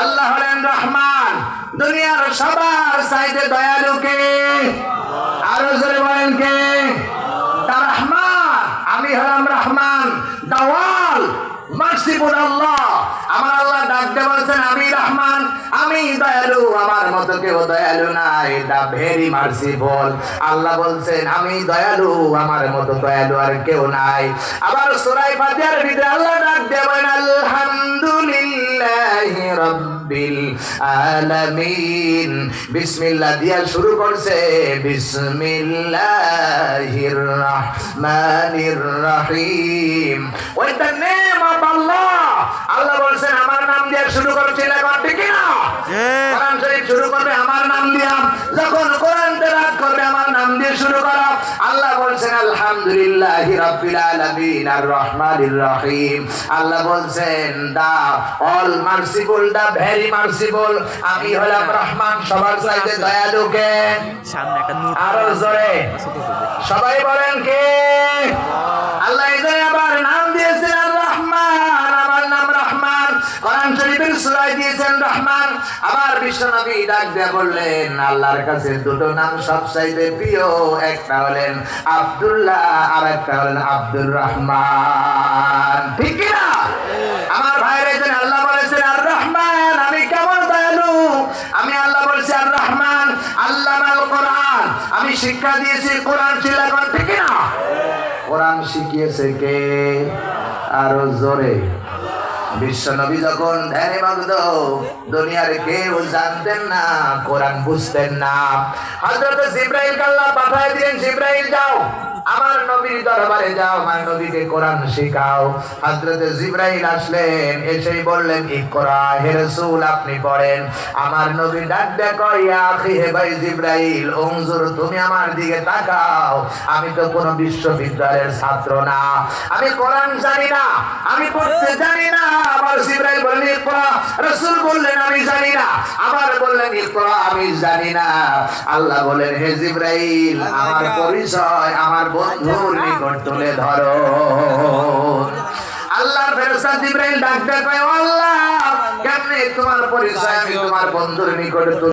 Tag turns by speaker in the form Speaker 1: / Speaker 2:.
Speaker 1: আল্লাহ হলেন রহমান, দুনিয়ার সবার চাইতে দয়ালু কে? আরো জোরে বলেন কে? রহমান। আমি হলাম রহমান, দাওয়াল মার্সিফুল আল্লাহ। আমার আল্লাহ ডাকতে বলছেন আমি রহমান, আমি দয়ালু, আমার মতো কেউ দয়ালু নাই, দা ভেরি মার্সিফুল। আল্লাহ বলছেন আমি দয়ালু, আমার মতো দয়ালু আর কেউ নাই। আবার সূরা ফাতিহার ভিতরে আল্লাহ ডাকতে বলেন আলহামদুলিল্লাহি রাব্বিল আলামিন। বিসমিল্লাহ দিয়া শুরু করছে, বিসমিল্লাহির রহমানির রহিম। ওই দ্য নেম অফ আল্লাহ। আল্লাহ বলছেন আমার নাম দিয়ে শুরু করছি, এখন ঠিক না? কোরআন শরীফ শুরু করবে আমার নাম দিয়া, যখন কোরআন তেলাওয়াত করবে আমার নাম দিয়ে শুরু করো। আল্লাহ বলছেন আলহামদুলিল্লাহি রাব্বিল আলামিন আর রহমানির রহিম। আল্লাহ বলছেন the all merciful, the very merciful. আমি হলাম রহমান, সবার চাইতে দয়ালু কে?
Speaker 2: সামনে একটা নূর।
Speaker 1: আরো জোরে সবাই বলেন কে? আল্লাহ এখানে আবার নাম দিয়েছেন আর রহমান, আমার নাম রহমান। কোরআন শরীফের সূরায় দিয়েছেন রহমান। আবার বিশ্বনবী ডাক দিয়ে বললেন আল্লাহর কাছে দুটো নাম সবচাইতে প্রিয়, একটা হলেন আব্দুল্লাহ আর একটা হলেন আব্দুর রহমান। ঠিক কি না? আমার ভাইরা এখানে আল্লাহ বলেছেন আর রহমান, আমি কেমন দয়ালু। আমি আল্লাহ বলছি আর রহমান আল্লামাল কোরআন, আমি শিক্ষা দিয়েছি কোরআন শিলাকন। ঠিক না? কোরআন শিখিয়েছে কে? আরো জোরে। বিশ্বনবী যখন ধ্যানে মগ্ন, দুনিয়ার কেউ জানতেন না, কোরআন বুঝতেন না। হযরত জিবরাইলকে আল্লাহ পাঠিয়ে দিলেন, জিবরাইল যাও আমার নবীর দরবারে যাও, আমার নবীকে কোরআন শেখাও। হযরত জিবরাইল আসলেন, এসেই বললেন ইকরা, হে রাসূল আপনি পড়েন। আমার নবী ডাক দেখো, ইয়া আখি, হে ভাই জিবরাইল উনজুর, তুমি আমার দিকে তাকাও। আমি তো কোনো বিশ্ববিদ্যালয়ের ছাত্র না, আমি কোরআন জানি না, আমি পড়তে জানি না। আবার জিবরাইল বললেন ইকরা, রাসূল বললেন আমি জানি না, আবার বললেন ইকরা, আমি জানি না। আল্লাহ বলেন হে জিবরাইল, আমার পরিচয় আমার বন্ধুর নিকট তুলে ধরো। আল্লাহর ফেরেশতা জিবরাইল ডাকতে কয়, আল্লাহ কেমনে তোমার পরিচয় আমি তোমার বন্ধুর নিকট